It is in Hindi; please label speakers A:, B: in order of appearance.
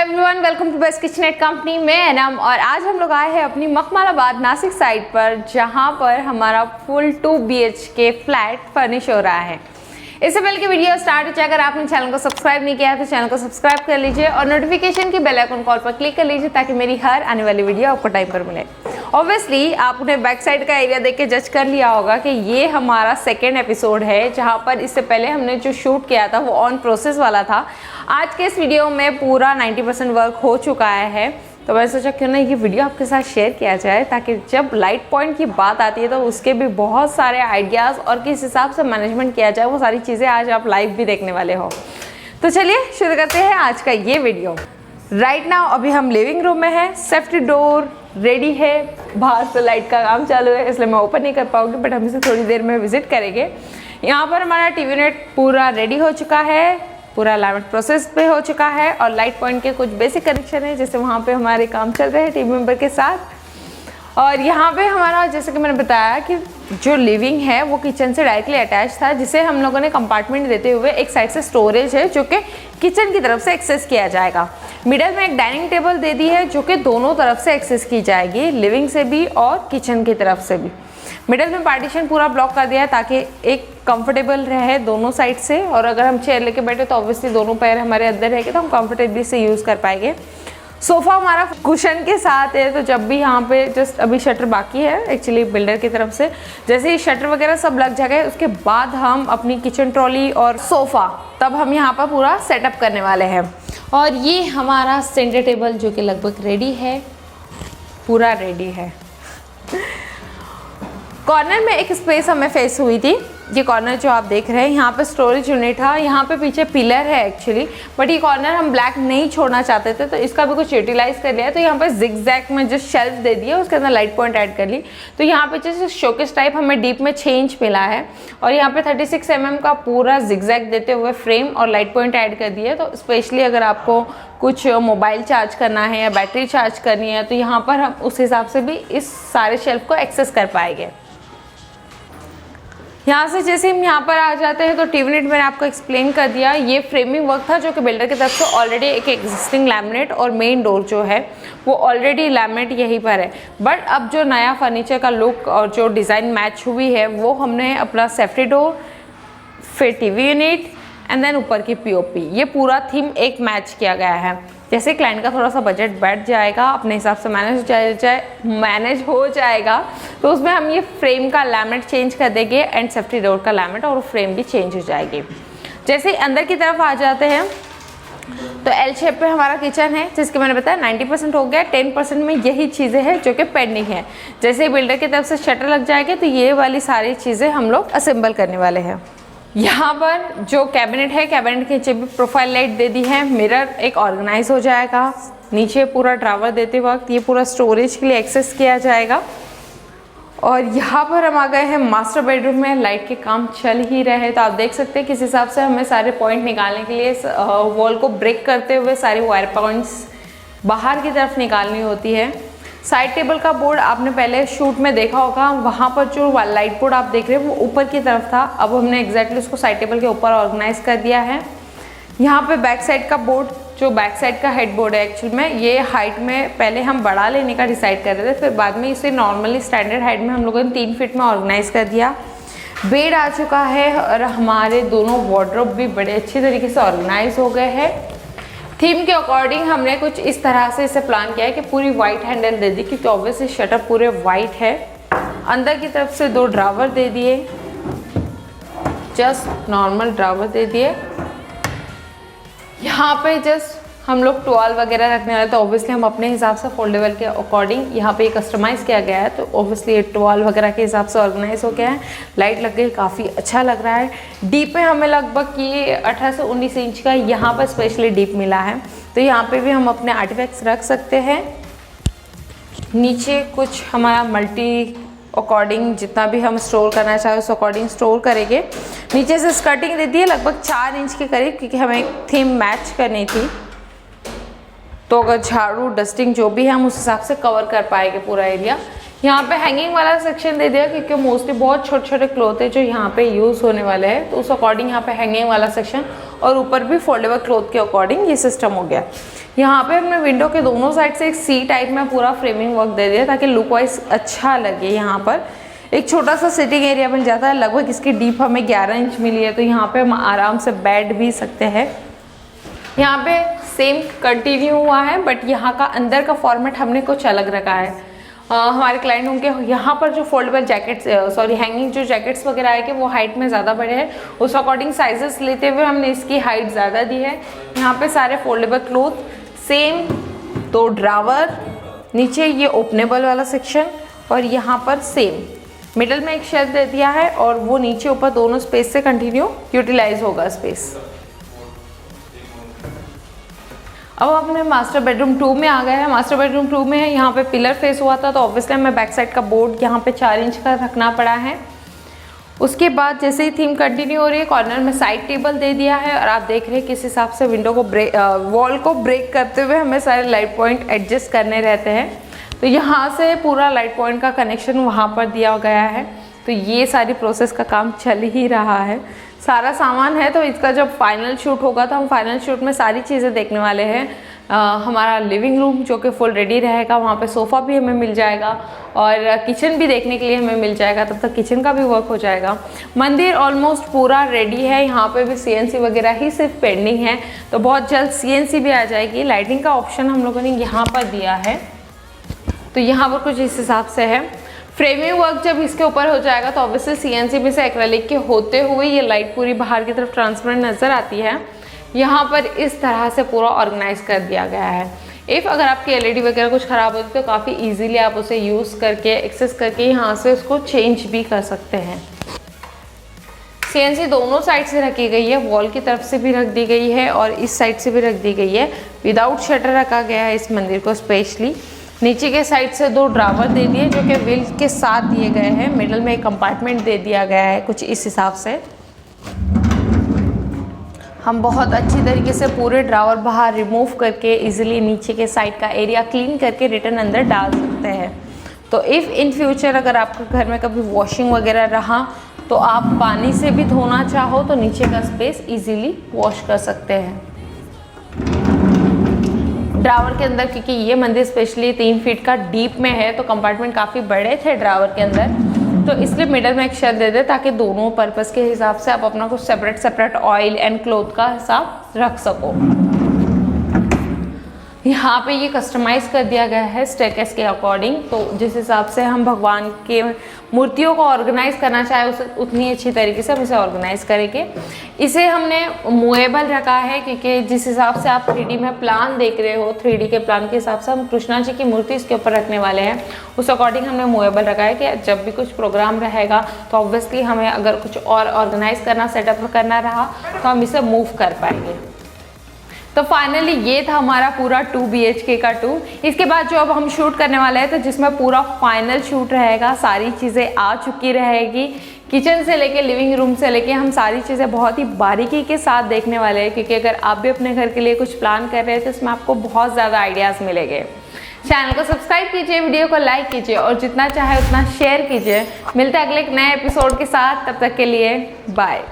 A: Everyone, welcome to best kitchenette company में एनम। और आज हम लोग आए हैं अपनी मखमलाबाद नासिक साइड पर, जहां पर हमारा फुल 2 BHK फ्लैट फर्निश हो रहा है। इससे पहले की वीडियो स्टार्ट हो जाए, अगर आपने चैनल को सब्सक्राइब नहीं किया है तो चैनल को सब्सक्राइब कर लीजिए और नोटिफिकेशन की बेल आइकन कॉल पर क्लिक कर लीजिए ताकि मेरी हर आने वाली वीडियो आपको टाइम पर मिले। ऑब्वियसली आपने बैक साइड का एरिया देख के जज कर लिया होगा कि ये हमारा सेकेंड एपिसोड है, जहाँ पर इससे पहले हमने जो शूट किया था वो ऑन प्रोसेस वाला था। आज के इस वीडियो में पूरा 90% वर्क हो चुका है, तो मैंने सोचा क्यों ना ये वीडियो आपके साथ शेयर किया जाए, ताकि जब लाइट पॉइंट की बात आती है तो उसके भी बहुत सारे आइडियाज़ और किस हिसाब से मैनेजमेंट किया जाए वो सारी चीज़ें आज आप लाइव भी देखने वाले हो। तो चलिए शुरू करते हैं आज का ये वीडियो। राइट नाउ अभी हम लिविंग रूम में हैं। सेफ्टी डोर रेडी है, बाहर से लाइट का काम चालू है इसलिए मैं ओपन नहीं कर पाऊंगी, बट हम इसे थोड़ी देर में विजिट करेंगे। यहाँ पर हमारा टीवी नेट पूरा रेडी हो चुका है, पूरा अलाइनमेंट प्रोसेस पे हो चुका है और लाइट पॉइंट के कुछ बेसिक कनेक्शन है, जैसे वहाँ पे हमारे काम चल रहे हैं टीम मेंबर के साथ। और यहाँ पे हमारा, जैसे कि मैंने बताया कि जो लिविंग है वो किचन से डायरेक्टली अटैच था, जिसे हम लोगों ने कंपार्टमेंट देते हुए एक साइड से स्टोरेज है जो कि किचन की तरफ से एक्सेस किया जाएगा। मिडल में एक डाइनिंग टेबल दे दी है जो कि दोनों तरफ से एक्सेस की जाएगी, लिविंग से भी और किचन की तरफ से भी। मिडल में पार्टीशन पूरा ब्लॉक कर दिया है ताकि एक कंफर्टेबल रहे दोनों साइड से, और अगर हम चेयर लेके बैठे तो ऑब्वियसली दोनों पैर हमारे अंदर रहेंगे तो हम कंफर्टेबली से यूज़ कर पाएंगे। सोफ़ा हमारा कुशन के साथ है, तो जब भी यहाँ पे जस्ट अभी शटर बाकी है एक्चुअली बिल्डर की तरफ से, जैसे ही शटर वगैरह सब लग जाएगा उसके बाद हम अपनी किचन ट्रॉली और सोफ़ा तब हम यहाँ पर पूरा सेटअप करने वाले हैं। और ये हमारा सेंटर टेबल जो कि लगभग रेडी है, पूरा रेडी है। कॉर्नर में एक स्पेस हमें फेस हुई थी, ये कॉर्नर जो आप देख रहे हैं यहाँ पे स्टोरेज यूनिट था, यहाँ पे पीछे पिलर है एक्चुअली, बट ये कॉर्नर हम ब्लैक नहीं छोड़ना चाहते थे तो इसका भी कुछ यूटिलाइज कर लिया। तो यहाँ पे जिगजैग में जो शेल्फ दे दिया उसके अंदर लाइट पॉइंट ऐड कर ली, तो यहाँ पे जैसे शोकेस टाइप हमें डीप में चेंज मिला है। और यहाँ पे 36 mm का पूरा जिगजैग देते हुए फ्रेम और लाइट पॉइंट ऐड कर दिया। तो स्पेशली अगर आपको कुछ मोबाइल चार्ज करना है या बैटरी चार्ज करनी है तो यहाँ पर हम उस हिसाब से भी इस सारे शेल्फ को एक्सेस कर पाएंगे। यहाँ से जैसे हम यहाँ पर आ जाते हैं तो टीवी नेट मैंने आपको एक्सप्लेन कर दिया, ये फ्रेमिंग वर्क था जो कि बिल्डर की तरफ से ऑलरेडी एक एग्जिस्टिंग लैमिनेट और मेन डोर जो है वो ऑलरेडी लैमिनेट यहीं पर है। बट अब जो नया फर्नीचर का लुक और जो डिज़ाइन मैच हुई है वो हमने अपना सेफ्टी डोर, फिर टीवी यूनिट एंड देन ऊपर की पीओपी, ये पूरा थीम एक मैच किया गया है। जैसे क्लाइंट का थोड़ा सा बजट बैठ जाएगा, अपने हिसाब से मैनेज हो जाएगा, तो उसमें हम ये फ्रेम का लैमिनेट चेंज कर देंगे एंड सेफ्टी डोर का लैमिनेट और फ्रेम भी चेंज हो जाएगी। जैसे अंदर की तरफ आ जाते हैं तो एल शेप पे हमारा किचन है, जिसके मैंने बताया 90% हो गया, 10% में यही चीज़ें हैं जो कि पेंडिंग है। जैसे बिल्डर की तरफ से शटर लग जाएंगे तो ये वाली सारी चीज़ें हम लोग असेंबल करने वाले हैं। यहाँ पर जो कैबिनेट है, कैबिनेट के नीचे भी प्रोफाइल लाइट दे दी है, मिरर एक ऑर्गेनाइज हो जाएगा, नीचे पूरा ड्रावर देते वक्त ये पूरा स्टोरेज के लिए एक्सेस किया जाएगा। और यहाँ पर हम आ गए हैं मास्टर बेडरूम में, लाइट के काम चल ही रहे हैं तो आप देख सकते हैं किस हिसाब से हमें सारे पॉइंट निकालने के लिए वॉल को ब्रेक करते हुए सारे वायर पॉइंट्स बाहर की तरफ निकालनी होती है। साइड टेबल का बोर्ड आपने पहले शूट में देखा होगा, वहाँ पर जो लाइट बोर्ड आप देख रहे हैं वो ऊपर की तरफ था, अब हमने एग्जैक्टली उसको साइड टेबल के ऊपर ऑर्गेनाइज कर दिया है। यहाँ पे बैक साइड का बोर्ड, जो बैक साइड का हेड बोर्ड है एक्चुअल में, ये हाइट में पहले हम बढ़ा लेने का डिसाइड कर रहे थे, फिर बाद में इसे नॉर्मली स्टैंडर्ड हाइट में हम लोगों ने 3 फीट में ऑर्गेनाइज कर दिया। बेड आ चुका है और हमारे दोनों वार्डरोब भी बड़े अच्छी तरीके से ऑर्गेनाइज हो गए हैं। थीम के अकॉर्डिंग हमने कुछ इस तरह से इसे प्लान किया है कि पूरी वाइट हैंडल दे दी, क्योंकि ऑब्वियसली शटर पूरे वाइट है। अंदर की तरफ से 2 ड्रावर दे दिए, जस्ट नॉर्मल ड्रावर दे दिए। यहाँ पे जस्ट हम लोग टॉवल वगैरह रखने वाले, तो ऑब्वियसली हम अपने हिसाब से फोल्डेबल के अकॉर्डिंग यहाँ पे कस्टमाइज़ किया गया है, तो ऑब्वियसली ये टॉवल वगैरह के हिसाब से ऑर्गेनाइज हो गया है। लाइट लग गई, काफ़ी अच्छा लग रहा है। डीप पे हमें लगभग ये 18 से 19 इंच का यहाँ पर स्पेशली डीप मिला है, तो यहाँ पे भी हम अपने आर्टिफैक्ट्स रख सकते हैं। नीचे कुछ हमारा मल्टी अकॉर्डिंग जितना भी हम स्टोर करना चाहें उस अकॉर्डिंग स्टोर करेंगे। नीचे से स्कर्टिंग दे दी है लगभग 4 इंच के करीब, क्योंकि हमें एक थीम मैच करनी थी, तो अगर झाड़ू डस्टिंग जो भी है हम उस हिसाब से कवर कर पाएंगे पूरा एरिया। यहाँ पे हैंगिंग वाला सेक्शन दे दिया, क्योंकि मोस्टली बहुत छोटे छोटे क्लॉथ है जो यहाँ पे यूज़ होने वाले हैं, तो उस अकॉर्डिंग यहाँ पे हैंगिंग वाला सेक्शन और ऊपर भी फोल्डेबल क्लॉथ के अकॉर्डिंग ये सिस्टम हो गया। यहाँ पे हमने विंडो के दोनों साइड से एक सी टाइप में पूरा फ्रेमिंग वर्क दे दिया ताकि लुक वाइज अच्छा लगे। यहाँ पर एक छोटा सा सिटिंग एरिया बन जाता है, लगभग इसकी डीप हमें 11 इंच मिली है, तो यहाँ पे हम आराम से बैठ भी सकते हैं। यहाँ पे सेम कंटिन्यू हुआ है, बट यहाँ का अंदर का फॉर्मेट हमने कुछ अलग रखा है। हमारे क्लाइंट उनके यहाँ पर जो फोल्डेबल जैकेट्स हैंगिंग जो जैकेट्स वगैरह आए कि वो हाइट में ज़्यादा बड़े हैं, उस अकॉर्डिंग साइजेस लेते हुए हमने इसकी हाइट ज़्यादा दी है। यहाँ पे सारे फोल्डेबल क्लॉथ सेम, 2 ड्रावर, नीचे ये ओपनेबल वाला सेक्शन और यहाँ पर सेम मिडल में एक शेल्फ दे दिया है और वो नीचे ऊपर दोनों स्पेस से कंटिन्यू यूटिलाइज होगा स्पेस। अब अपने मास्टर बेडरूम 2 में आ गए हैं। मास्टर बेडरूम 2 में है, यहाँ पे पिलर फेस हुआ था तो ऑब्वियसली हमें बैक साइड का बोर्ड यहाँ पे 4 इंच का रखना पड़ा है। उसके बाद जैसे ही थीम कंटिन्यू हो रही है, कॉर्नर में साइड टेबल दे दिया है और आप देख रहे हैं किस हिसाब से विंडो को वॉल को ब्रेक करते हुए हमें सारे लाइट पॉइंट एडजस्ट करने रहते हैं। तो यहाँ से पूरा लाइट पॉइंट का कनेक्शन वहाँ पर दिया गया है, तो ये सारी प्रोसेस का काम चल ही रहा है। सारा सामान है, तो इसका जब फाइनल शूट होगा तो हम फाइनल शूट में सारी चीज़ें देखने वाले हैं। हमारा लिविंग रूम जो कि फुल रेडी रहेगा, वहाँ पे सोफ़ा भी हमें मिल जाएगा और किचन भी देखने के लिए हमें मिल जाएगा, तब तक किचन का भी वर्क हो जाएगा। मंदिर ऑलमोस्ट पूरा रेडी है, यहाँ पे भी CNC वगैरह ही सिर्फ पेंडिंग है, तो बहुत जल्द CNC भी आ जाएगी। लाइटिंग का ऑप्शन हम लोगों ने यहाँ पर दिया है, तो यहाँ पर कुछ इस हिसाब से है। फ्रेमिंग वर्क जब इसके ऊपर हो जाएगा तो ऑब्वियसली CNC में से एक्रेलिक के होते हुए ये लाइट पूरी बाहर की तरफ ट्रांसपेरेंट नज़र आती है। यहाँ पर इस तरह से पूरा ऑर्गेनाइज कर दिया गया है। अगर आपकी LED वगैरह कुछ ख़राब होती है तो काफ़ी ईजिली आप उसे यूज़ करके एक्सेस करके यहाँ से उसको चेंज भी कर सकते हैं। CNC दोनों साइड से रखी गई है, वॉल की तरफ से भी रख दी गई है और इस साइड से भी रख दी गई है। विदाउट शटर रखा गया है इस मंदिर को स्पेशली। नीचे के साइड से 2 ड्रावर दे दिए जो कि व्हील के साथ दिए गए हैं। मिडल में एक कंपार्टमेंट दे दिया गया है कुछ इस हिसाब से। हम बहुत अच्छी तरीके से पूरे ड्रावर बाहर रिमूव करके इजीली नीचे के साइड का एरिया क्लीन करके रिटर्न अंदर डाल सकते हैं। तो इफ़ इन फ्यूचर अगर आपके घर में कभी वॉशिंग वगैरह रहा तो आप पानी से भी धोना चाहो तो नीचे का स्पेस इजीली वॉश कर सकते हैं। ड्रावर के अंदर, क्योंकि ये मंदिर स्पेशली 3 फीट का डीप में है तो कंपार्टमेंट काफ़ी बड़े थे ड्रावर के अंदर, तो इसलिए मिडल में एक शेल्फ दे दे ताकि दोनों पर्पस के हिसाब से आप अपना कुछ सेपरेट ऑयल एंड क्लॉथ का हिसाब रख सको। यहाँ पे ये कस्टमाइज़ कर दिया गया है स्टेयरकेस के अकॉर्डिंग, तो जिस हिसाब से हम भगवान के मूर्तियों को ऑर्गेनाइज करना चाहे उसे उतनी अच्छी तरीके से हम इसे ऑर्गेनाइज करेंगे। इसे हमने मूवेबल रखा है क्योंकि जिस हिसाब से आप 3D में प्लान देख रहे हो, 3D के प्लान के हिसाब से हम कृष्णा जी की मूर्ति इसके ऊपर रखने वाले हैं, उस अकॉर्डिंग हमने मूवेबल रखा है कि जब भी कुछ प्रोग्राम रहेगा तो ऑब्वियसली हमें अगर कुछ और ऑर्गेनाइज करना, सेटअप करना रहा तो हम इसे मूव कर पाएंगे। तो फाइनली ये था हमारा पूरा 2 BHK का टूर। इसके बाद जो अब हम शूट करने वाले हैं तो जिसमें पूरा फाइनल शूट रहेगा, सारी चीज़ें आ चुकी रहेगी, किचन से लेके लिविंग रूम से लेके हम सारी चीज़ें बहुत ही बारीकी के साथ देखने वाले हैं, क्योंकि अगर आप भी अपने घर के लिए कुछ प्लान कर रहे हैं तो इसमें आपको बहुत ज़्यादा आइडियाज़ मिलेंगे। चैनल को सब्सक्राइब कीजिए, वीडियो को लाइक कीजिए और जितना चाहे उतना शेयर कीजिए। मिलते हैं अगले एक नए एपिसोड के साथ, तब तक के लिए बाय।